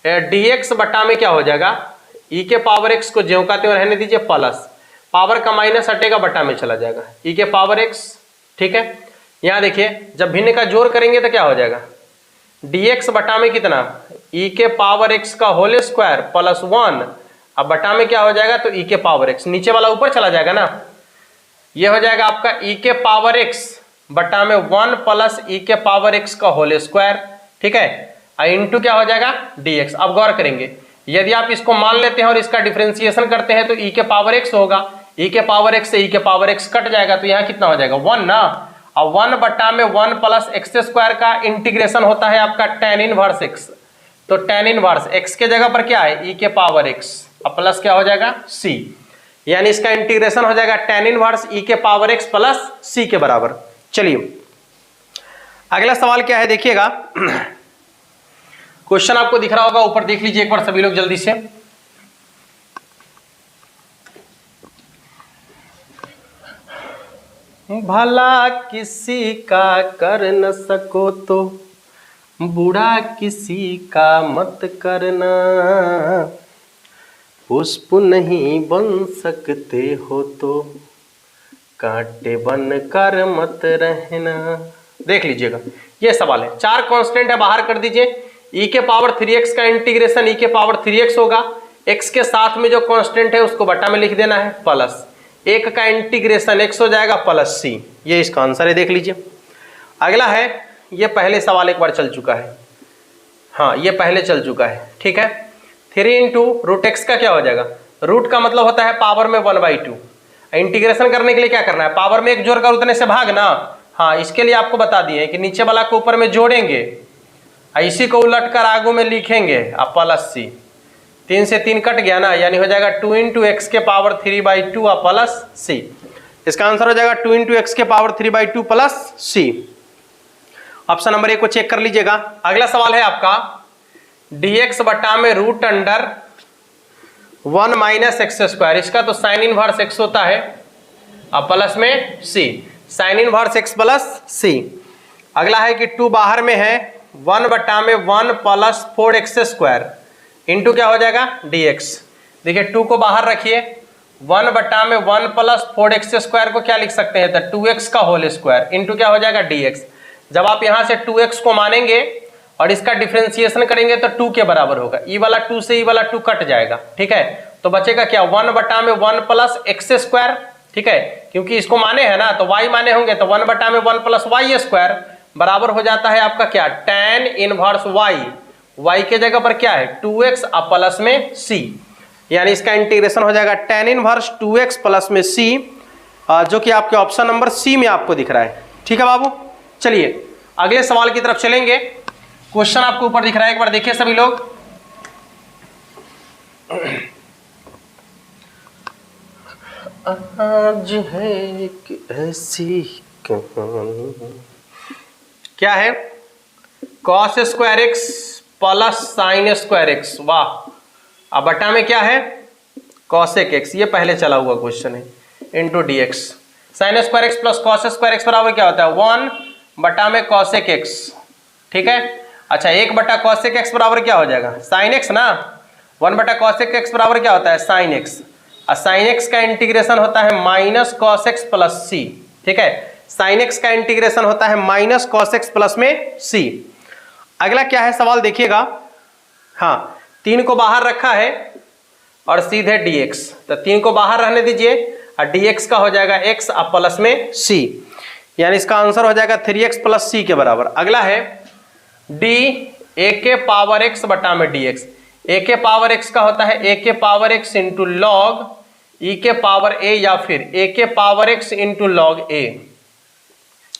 dx बटा में क्या हो जाएगा, e के पावर x को ज्यों का त्यों रहने दीजिए, प्लस पावर का माइनस हटेगा बटा में चला जाएगा, e के पावर x। ठीक है, यहाँ देखिए जब भिन्न का जोड़ करेंगे तो क्या हो जाएगा, dx बटा में कितना, e के पावर x का होल स्क्वायर प्लस 1, अब बटा में क्या हो जाएगा, तो e के पावर x, नीचे वाला ऊपर चला जाएगा ना, ये हो जाएगा आपका e के पावर x बटा में 1 प्लस e के पावर x का होल स्क्वायर। ठीक है, इंटू क्या हो जाएगा dx। अब गौर करेंगे, यदि आप इसको मान लेते हैं और इसका डिफरेंशिएशन करते हैं तो e के पावर x होगा, e के पावर x से e के पावर x कट जाएगा, तो यहाँ कितना हो जाएगा 1 ना। और 1/1 प्लस एक्स स्क्वायर का इंटीग्रेशन होता है आपका tan इनवर्स एक्स। तो tan इनवर्स एक्स के जगह पर क्या है, e के पावर एक्स और प्लस क्या हो जाएगा c, यानी इसका इंटीग्रेशन हो जाएगा tan इनवर्स e के पावर एक्स प्लस c के बराबर। चलिए अगला सवाल क्या है देखिएगा, क्वेश्चन आपको दिख रहा होगा, ऊपर देख लीजिए एक बार सभी लोग जल्दी से। भला किसी का कर न सको तो बुरा किसी का मत करना, पुष्प नहीं बन सकते हो तो कांटे बन कर मत रहना। देख लीजिएगा ये सवाल है, 4 कांस्टेंट है, बाहर कर दीजिए। e के पावर 3x का इंटीग्रेशन e के पावर 3x होगा, x के साथ में जो कांस्टेंट है उसको बटा में लिख देना है, प्लस 1 का इंटीग्रेशन x हो जाएगा प्लस c, ये इसका आंसर है। देख लीजिए अगला है, ये पहले सवाल एक बार चल चुका है, हाँ ये पहले चल चुका है, ठीक है। 3 इंटू रूट एक्स का क्या हो जाएगा, रूट का मतलब होता है पावर में 1/2। इंटीग्रेशन करने के लिए क्या करना है, पावर में 1 जोड़कर उतने से भागना। हाँ इसके लिए आपको बता दिए कि नीचे वाला को ऊपर में जोड़ेंगे, इसी को उलट कर आगू में लिखेंगे और प्लस c, 3 से 3 कट गया ना, यानी हो जाएगा 2 इंटू एक्स के पावर 3/2 और प्लस c। इसका आंसर हो जाएगा 2 इंटू एक्स के power 3/2 plus c। Option number 1 को चेक कर लीजिएगा। अगला सवाल है आपका dx बटा में root under 1 minus X square, इसका तो साइन इनवर्स एक्स होता है और प्लस में c, sine inverse x plus c। अगला है कि 2 बाहर में है, 1 बटा में 1 प्लस 4x स्क्वायर इंटू क्या हो जाएगा dx। देखिए 2 को बाहर रखिए, 1 बटा में 1 प्लस 4x स्क्वायर को क्या लिख सकते हैं, तो 2x का होल स्क्वायर इंटू क्या हो जाएगा dx। जब आप यहां से 2x को मानेंगे और इसका डिफरेंशिएशन करेंगे तो 2 के बराबर होगा, ई वाला 2 से ई वाला 2 कट जाएगा, ठीक है। तो बचेगा क्या, 1 बटा में 1 प्लस एक्स स्क्वायर, ठीक है, क्योंकि इसको माने हैं ना तो y माने होंगे, तो 1 बटा में 1 प्लस वाई स्क्वायर बराबर हो जाता है आपका क्या, tan इनवर्स y के जगह पर क्या है 2x और प्लस में c, यानी इसका इंटीग्रेशन हो जाएगा tan इनवर्स 2x प्लस में c, जो कि आपके ऑप्शन नंबर c में आपको दिख रहा है, ठीक है बाबू। चलिए अगले सवाल की तरफ चलेंगे। क्वेश्चन आपको ऊपर दिख रहा है, एक बार देखिए सभी लोग। आज है एक ऐसी कहानी, क्या है, cos square x plus sine square x, वाह। अब बटा में क्या है, कॉसेक एक्स, ये पहले चला हुआ क्वेश्चन है, into D x. Sine square x plus cos square x बराबर क्या होता है, 1 बटा में कॉसेक एक्स, ठीक है। अच्छा 1 बटा कॉसेक एक्स बराबर क्या हो जाएगा, साइन एक्स ना, 1 बटा कॉसेक एक्स बराबर क्या होता है, साइन एक्स, और साइन एक्स का इंटीग्रेशन होता है माइनस कॉस एक्स प्लस सी, ठीक है। साइन एक्स का इंटीग्रेशन होता है माइनस कॉस एक्स प्लस में सी। अगला क्या है सवाल देखिएगा, हाँ 3 को बाहर रखा है और सीधे dx, तो 3 को बाहर रहने दीजिए और dx का हो जाएगा x और प्लस में c, यानी इसका आंसर हो जाएगा 3x प्लस c के बराबर। अगला है d a के पावर x बटा में dx, a के पावर x का होता है a के power x into log e के पावर a, या फिर a के power x into log a,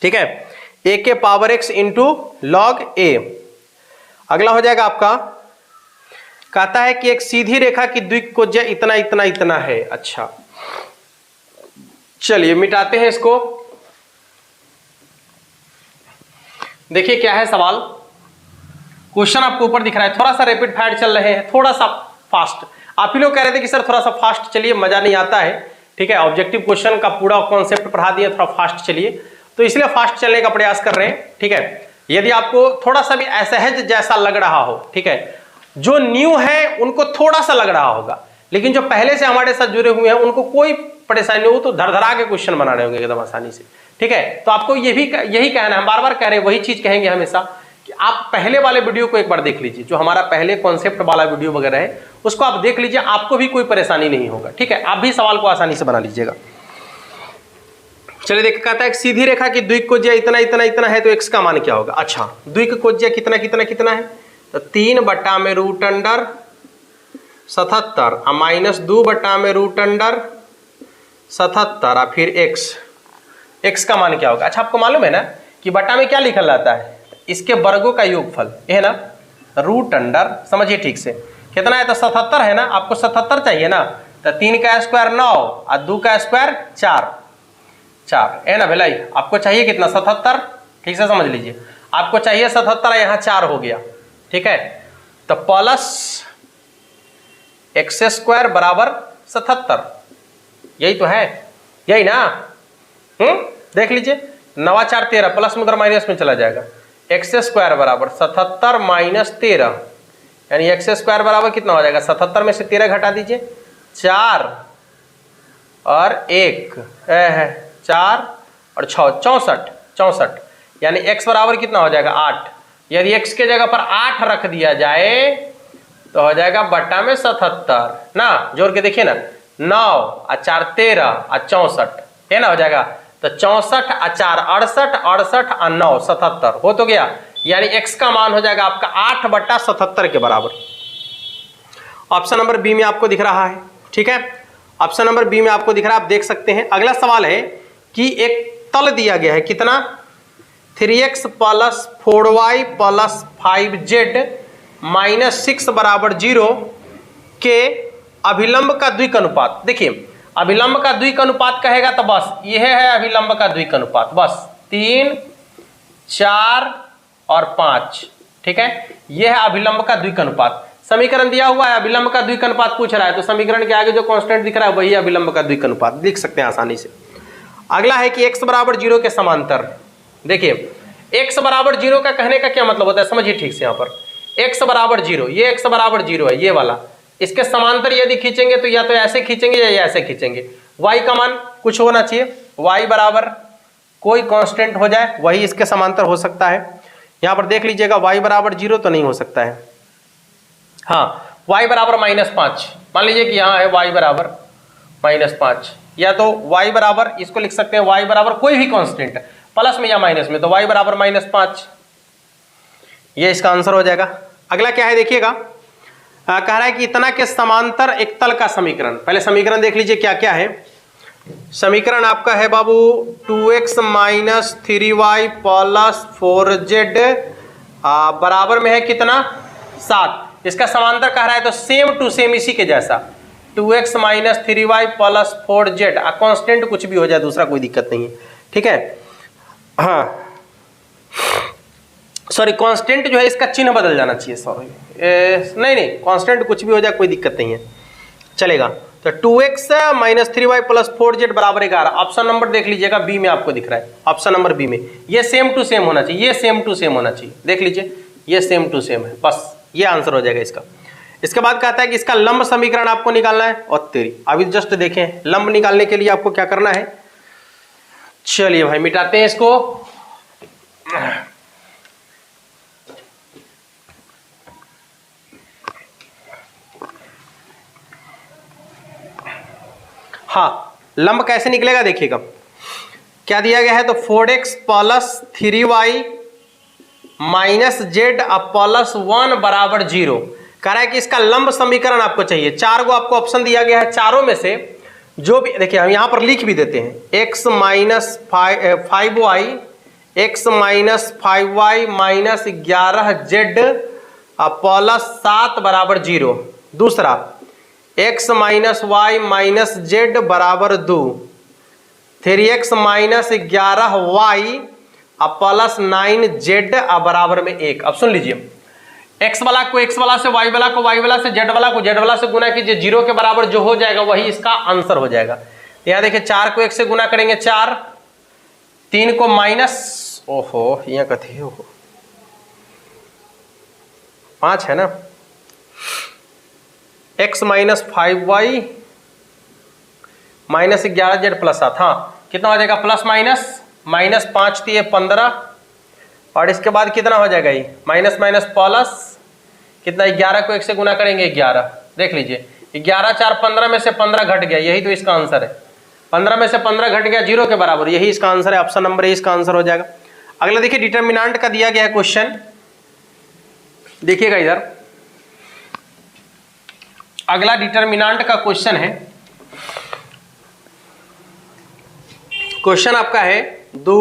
ठीक है, a के power x into log a। अगला हो जाएगा आपका, कहता है कि एक सीधी रेखा की द्विकोज्या इतना इतना इतना है। अच्छा चलिए मिटाते हैं इसको। देखिए क्या है सवाल, क्वेश्चन आपको ऊपर दिख रहा है, थोड़ा सा रैपिड फायर चल रहे हैं, थोड़ा सा फास्ट। आप ही लोग कह रहे थे कि सर थोड़ा सा फास्ट चलिए, मजा नहीं आता है, ठीक है। ऑब्जेक्टिव क्वेश्चन का पूरा कॉन्सेप्ट पढ़ा दिया, थोड़ा फास्ट चलिए, तो इसलिए फास्ट चलने का प्रयास कर रहे हैं, ठीक है। यदि आपको थोड़ा सा भी असहज जैसा लग रहा हो, ठीक है, जो न्यू है उनको थोड़ा सा लग रहा होगा, लेकिन जो पहले से हमारे साथ जुड़े हुए हैं उनको कोई परेशानी नहीं हो, तो धड़धड़ा के क्वेश्चन बना रहे होंगे एकदम आसानी से, ठीक है। तो आपको यही कहना है, हम बार बार कह रहे हैं, वही चीज कहेंगे हमेशा कि आप पहले वाले वीडियो को एक बार देख लीजिए, जो हमारा पहले कॉन्सेप्ट वाला वीडियो वगैरह है उसको आप देख लीजिए, आपको भी कोई परेशानी नहीं होगा, ठीक है। आप भी सवाल को आसानी से बना लीजिएगा। चलिए देखिए, कहता है सीधी रेखा की द्विकोज्या इतना इतना इतना है, तो x का मान क्या होगा। अच्छा द्विकोज्या कितना कितना कितना है, तो 3 बटा में रूट अंडर 77 और माइनस 2 बटा में रूट अंडर 77 और फिर x, x का मान क्या होगा। अच्छा आपको मालूम है ना कि बटा में क्या लिखा जाता है, इसके वर्गों का योगफल, ये है ना रूट अंडर, समझिए ठीक से, कितना है तो 77 है ना, आपको 77 चाहिए ना, तो 3 का स्क्वायर 9 और 2 का स्क्वायर 4 है ना भाई, आपको चाहिए कितना 77, ठीक से समझ लीजिए, आपको चाहिए 77, यहाँ 4 हो गया, ठीक है, तो प्लस एक्स स्क्वायर बराबर 77, यही तो है, यही ना, देख लीजिए 9 4 13 प्लस में उधर माइनस में चला जाएगा, एक्स स्क्वायर बराबर 77 माइनस 13, यानी एक्स स्क्वायर बराबर कितना हो जाएगा, 77 में से 13 घटा दीजिए, 4 और 1 4 और 6 64, यानी x बराबर कितना हो जाएगा 8, यदि x के जगह पर 8 रख दिया जाए तो हो जाएगा बट्टा में 77 ना, जोड़ के देखिए ना, 9 और 4 13 और 64 है ना, हो जाएगा तो 64 और 4 68 68 और 9 77 हो तो गया, यानी x का मान हो जाएगा आपका 8/77 के बराबर। ऑप्शन नंबर बी में आपको दिख रहा है, ठीक है, ऑप्शन नंबर बी में आपको दिख रहा है, आप देख सकते हैं। अगला सवाल है कि एक तल दिया गया है, कितना 3x plus 4y plus 5z minus 6 बराबर 0 के अभिलंब का द्विक अनुपात। देखिए अभिलंब का द्विक अनुपात कहेगा तो बस यह है अभिलंब का द्विक अनुपात, बस 3 4 और 5, ठीक है, यह है अभिलंब का द्विक अनुपात। समीकरण दिया हुआ है, अभिलंब का द्विक अनुपात पूछ रहा है, तो समीकरण के आगे जो कांस्टेंट दिख रहा है वही अभिलंब का द्विक अनुपात, लिख सकते हैं आसानी से। अगला है कि x बराबर 0 के समांतर। देखिए x बराबर 0 का कहने का क्या मतलब होता है, समझिए ठीक से, यहाँ पर x बराबर 0, ये x बराबर 0 है, ये वाला, इसके समांतर यदि खींचेंगे तो या तो ऐसे खींचेंगे या ऐसे खींचेंगे, y का मान कुछ होना चाहिए, y बराबर कोई कांस्टेंट हो जाए वही इसके समांतर हो सकता है। यहाँ पर देख लीजिएगा y बराबर 0 तो नहीं हो सकता है, हाँ y बराबर -5, मान लीजिए कि यहाँ है y बराबर -5, या तो y बराबर इसको लिख सकते हैं y बराबर कोई भी कांस्टेंट प्लस में या माइनस में, तो y बराबर -5, ये इसका आंसर हो जाएगा। अगला क्या है देखिएगा, कह रहा है कि इतना के समांतर एक तल का समीकरण। पहले समीकरण देख लीजिए क्या क्या है। समीकरण आपका है बाबू 2x minus 3y plus 4z बराबर में है कितना 7, इसका समांतर कह रहा है तो सेम टू सेम इसी के जैसा 2x minus 3y plus 4z, constant कुछ भी हो जाए दूसरा कोई दिक्कत नहीं है, ठीक है, हाँ सॉरी कांस्टेंट जो है इसका चिन्ह बदल जाना चाहिए, सॉरी नहीं कांस्टेंट कुछ भी हो जाए कोई दिक्कत नहीं है, चलेगा। तो 2x minus 3y plus 4z बराबर 11, ऑप्शन नंबर देख लीजिएगा बी में आपको दिख रहा है, ऑप्शन नंबर बी में ये सेम टू सेम होना चाहिए, ये सेम टू सेम होना चाहिए, देख लीजिए ये सेम टू सेम है, बस ये आंसर हो जाएगा इसका। इसके बाद कहता है कि इसका लंब समीकरण आपको निकालना है, और तेरी अभी जस्ट देखें लंब निकालने के लिए आपको क्या करना है, चलिए भाई मिटाते हैं इसको। हाँ लंब कैसे निकलेगा देखिएगा, क्या दिया गया है तो 4x plus 3y minus Z plus 1 बराबर 0, कह रहा है कि इसका लंब समीकरण आपको चाहिए। 4 को आपको ऑप्शन दिया गया है, चारों में से जो भी, देखिए हम यहां पर लिख भी देते हैं, x minus 5y x minus 5y minus 11z plus 7 बराबर 0, दूसरा x minus Y minus Z बराबर 2, 3x minus 11y plus 9z बराबर में 1। अब सुन लीजिए, x वाला को x वाला से, y वाला को y वाला से, z वाला को z वाला से गुना कीजिए, 0 के बराबर जो हो जाएगा वही इसका आंसर हो जाएगा। यहाँ देखिए 4 को 1 से गुना करेंगे 4, 3 को माइनस, ओहो यहाँ कथी है, ओहो 5 है ना, x minus 5y minus 11z plus 7, हाँ कितना हो जाएगा प्लस माइनस, माइनस 5 दिए 15, और इसके बाद कितना हो जाएगा ये माइनस माइनस प्लस कितना, 11 को 1 से गुना करेंगे 11, देख लीजिए 11 4 15 में से 15 घट गया, यही तो इसका आंसर है, 15 में से 15 घट गया 0 के बराबर, यही इसका आंसर है, ऑप्शन नंबर ए इसका आंसर हो जाएगा। अगला देखिए डिटर्मिनेंट का दिया गया है क्वेश्चन, देखिएगा इधर अगला डिटर्मिनेंट का क्वेश्चन है, क्वेश्चन आपका है 2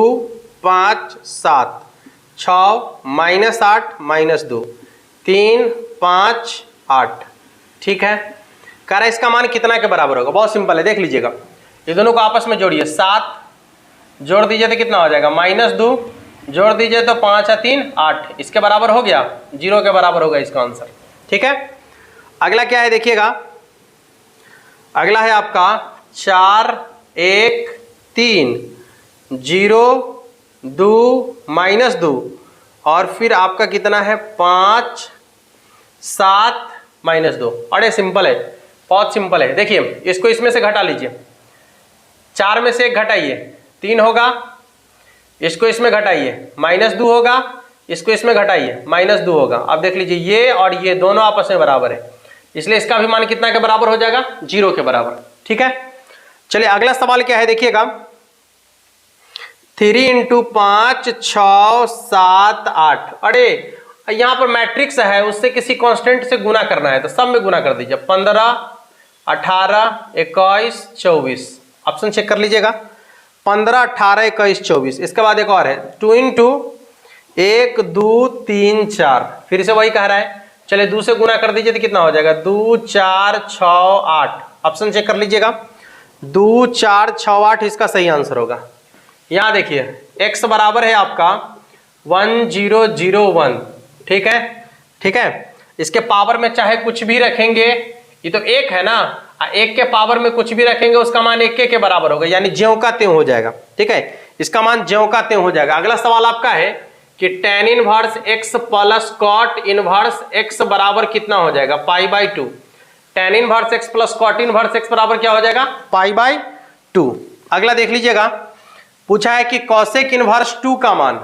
5 7 6 -8 -2 3 5 8। ठीक है, कह रहा है इसका मान कितना के बराबर होगा। बहुत सिंपल है, देख लीजिएगा, ये दोनों को आपस में जोड़िए। 7 जोड़ दीजिए तो कितना हो जाएगा, -2 जोड़ दीजिए तो 5 और 3 8, इसके बराबर हो गया, 0 के बराबर होगा इसका आंसर। ठीक है, अगला क्या है देखिएगा, अगला है आपका 4 1 3 0 2 -2 और फिर आपका कितना है 5 7 -2। अरे सिंपल है, बहुत सिंपल है। देखिए इसको इसमें से घटा लीजिए, 4 में से 1 घटाइए 3 होगा, इसको इसमें घटाइए -2 होगा, इसको इसमें घटाइए -2 होगा। अब देख लीजिए ये और ये दोनों आपस में बराबर है, इसलिए इसका भी मान कितना के बराबर हो जाएगा, 0 के बराबर। ठीक है, चलिए अगला सवाल क्या है देखिएगा, 3 × 5 6 7 8। अरे यहां पर मैट्रिक्स है, उससे किसी कांस्टेंट से गुना करना है, तो सब में गुना कर दीजिए। 15 18 21 24, ऑप्शन चेक कर लीजिएगा, 15 18 21 24। इसके बाद एक और है 2 × 1 2 3 4, फिर से वही कह रहा है, चलिए 2 से गुना कर दीजिए तो कितना हो जाएगा, 2 4 6 8। ऑप्शन चेक कर लीजिएगा, 2 4 6 8 इसका सही आंसर होगा। यहां देखिए x बराबर है आपका 1001। ठीक है, ठीक है, इसके पावर में चाहे कुछ भी रखेंगे, ये तो 1 है ना, 1 के पावर में कुछ भी रखेंगे उसका मान 1 के बराबर होगा, यानी ज्यों का त्यों हो जाएगा। ठीक है, इसका मान ज्यों का त्यों हो जाएगा। अगला सवाल आपका है कि tan inverse x plus cot inverse x बराबर कितना हो जाएगा, π/2। tan inverse x plus cot inverse x बराबर क्या हो जाएगा, π/2। अगला देख लीजिएगा, पूछा है कि cosec इनवर्स 2 का मान,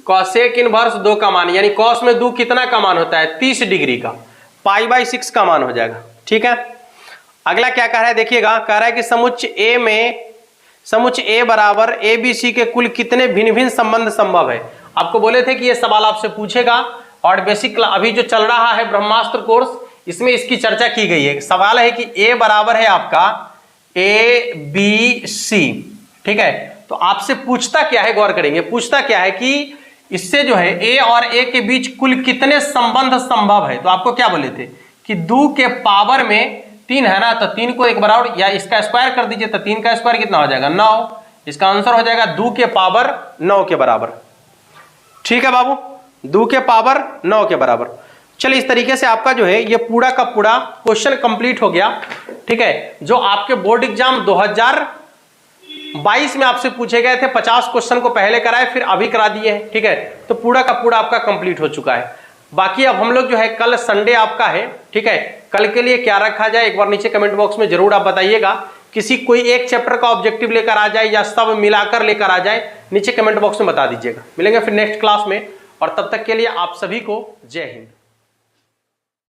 cosec इनवर्स 2 का मान, यानी cos में 2 कितना का मान होता है, 30 डिग्री का, π/6 का मान हो जाएगा। ठीक है, अगला क्या कह रहा है देखिएगा, कह रहा है कि समुच्च A में समुच्च A बराबर ABC के कुल कितने भिन्न भिन्न संबंध संभव है। आपको बोले थे कि ये सवाल आपसे पूछेगा, और बेसिक अभी जो चल रहा है ब्रह्मास्त्र कोर्स, इसमें इसकी चर्चा की गई है। सवाल है कि A बराबर है आपका ABC। ठीक है, तो आपसे पूछता क्या है, गौर करेंगे, पूछता क्या है कि इससे जो है A और A के बीच कुल कितने संबंध संभव है। तो आपको क्या बोले थे कि 2 के पावर में 3 है ना, तो 3 को एक बराबर या इसका स्क्वायर कर दीजिए, तो 3 का स्क्वायर कितना हो जाएगा, 9। इसका आंसर हो जाएगा 2 के पावर 9 के बराबर। ठीक है बाबू, 2 के पावर 9 के बराबर। चलिए इस तरीके से आपका जो है ये पूरा का पूरा क्वेश्चन कंप्लीट हो गया। ठीक है, जो आपके बोर्ड एग्जाम 2022 में आपसे पूछे गए थे, 50 क्वेश्चन को पहले कराए, फिर अभी करा दिए हैं। ठीक है, तो पूरा का पूरा आपका कंप्लीट हो चुका है। बाकी अब हम लोग जो है कल संडे आपका है। ठीक है, कल के लिए क्या रखा जाए एक बार नीचे कमेंट बॉक्स में जरूर आप बताइएगा। किसी कोई एक चैप्टर का ऑब्जेक्टिव लेकर आ जाए या सब मिलाकर लेकर आ जाए, नीचे कमेंट बॉक्स में बता दीजिएगा। मिलेंगे फिर नेक्स्ट क्लास में, और तब तक के लिए आप सभी को जय हिंद।